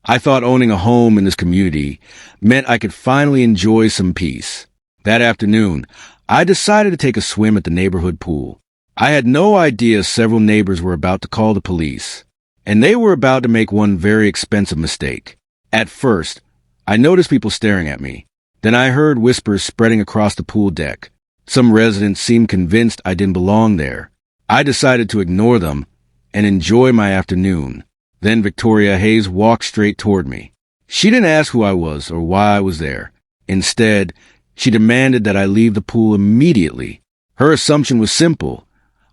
I thought owning a home in this community meant I could finally enjoy some peace. That afternoon, I decided to take a swim at the neighborhood pool. I had no idea several neighbors were about to call the police, and they were about to make one very expensive mistake. At first, I noticed people staring at me. Then I heard whispers spreading across the pool deck. Some residents seemed convinced I didn't belong there. I decided to ignore them and enjoy my afternoon. Then Victoria Hayes walked straight toward me. She didn't ask who I was or why I was there. Instead, she demanded that I leave the pool immediately. Her assumption was simple.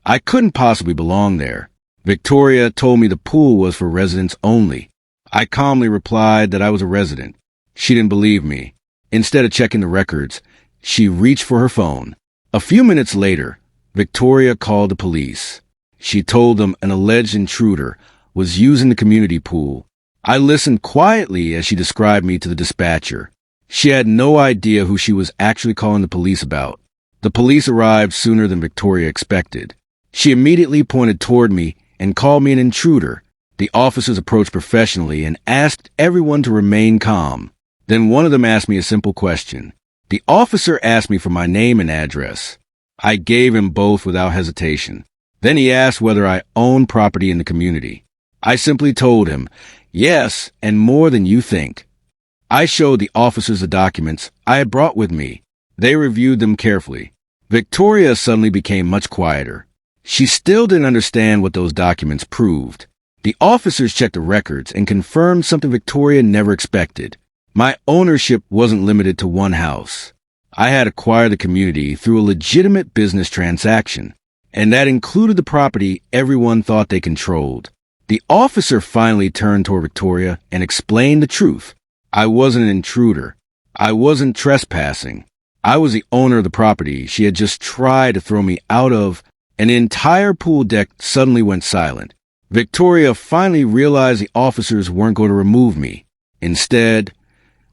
I couldn't possibly belong there. Victoria told me the pool was for residents only. I calmly replied that I was a resident. She didn't believe me. Instead of checking the records, she reached for her phone. A few minutes later, Victoria called the police. She told them an alleged intruder was using the community pool. I listened quietly as she described me to the dispatcher. She had no idea who she was actually calling the police about. The police arrived sooner than Victoria expected. She immediately pointed toward me and called me an intruder. The officers approached professionally and asked everyone to remain calm. Then one of them asked me a simple question. The officer asked me for my name and address. I gave him both without hesitation. Then he asked whether I own property in the community. I simply told him, yes, and more than you think. I showed the officers the documents I had brought with me. They reviewed them carefully. Victoria suddenly became much quieter. She still didn't understand what those documents proved. The officers checked the records and confirmed something Victoria never expected. My ownership wasn't limited to one house. I had acquired the community through a legitimate business transaction, and that included the property everyone thought they controlled. The officer finally turned toward Victoria and explained the truth. I wasn't an intruder. I wasn't trespassing. I was the owner of the property she had just tried to throw me out of, and the entire pool deck suddenly went silent. Victoria finally realized the officers weren't going to remove me. Instead,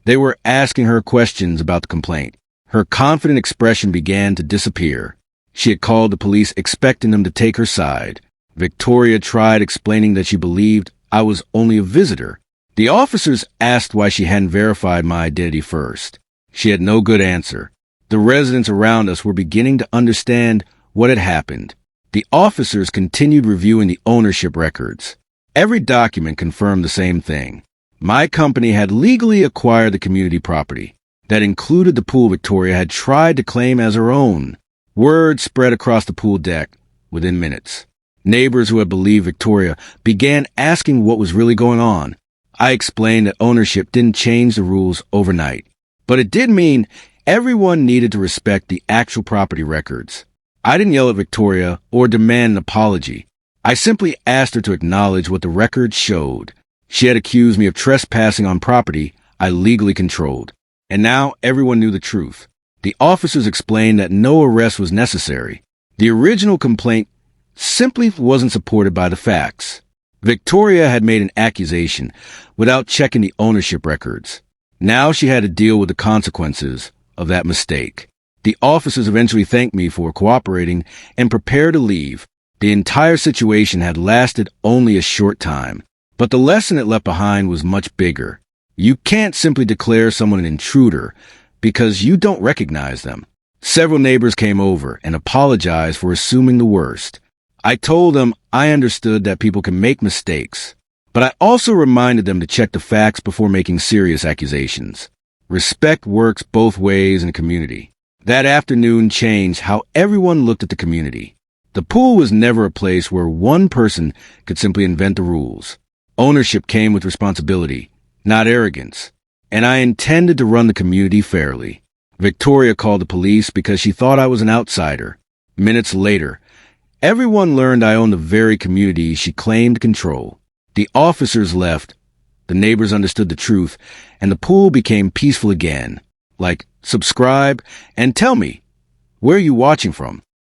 they were asking her questions about the complaint. Her confident expression began to disappear. She had called the police expecting them to take her side. Victoria tried explaining that she believed I was only a visitor. The officers asked why she hadn't verified my identity first. She had no good answer. The residents around us were beginning to understand what had happened. The officers continued reviewing the ownership records. Every document confirmed the same thing. My company had legally acquired the community property. That included the pool Victoria had tried to claim as her own. Word spread across the pool deck within minutes. Neighbors who had believed Victoria began asking what was really going on. I explained that ownership didn't change the rules overnight, but it did mean everyone needed to respect the actual property records. I didn't yell at Victoria or demand an apology. I simply asked her to acknowledge what the records showed. She had accused me of trespassing on property I legally controlled, and now everyone knew the truth. The officers explained that no arrest was necessary. The original complaint simply wasn't supported by the facts. Victoria had made an accusation without checking the ownership records. Now she had to deal with the consequences of that mistake. The officers eventually thanked me for cooperating and prepared to leave. The entire situation had lasted only a short time, but the lesson it left behind was much bigger. You can't simply declare someone an intruder because you don't recognize them. Several neighbors came over and apologized for assuming the worst. I told them I understood that people can make mistakes, but I also reminded them to check the facts before making serious accusations. Respect works both ways in a community. That afternoon changed how everyone looked at the community. The pool was never a place where one person could simply invent the rules. Ownership came with responsibility, not arrogance, and I intended to run the community fairly. Victoria called the police because she thought I was an outsider. Minutes later, everyone learned I owned the very community she claimed to control. The officers left, the neighbors understood the truth, and the pool became peaceful again. Like, subscribe, and tell me, where are you watching from?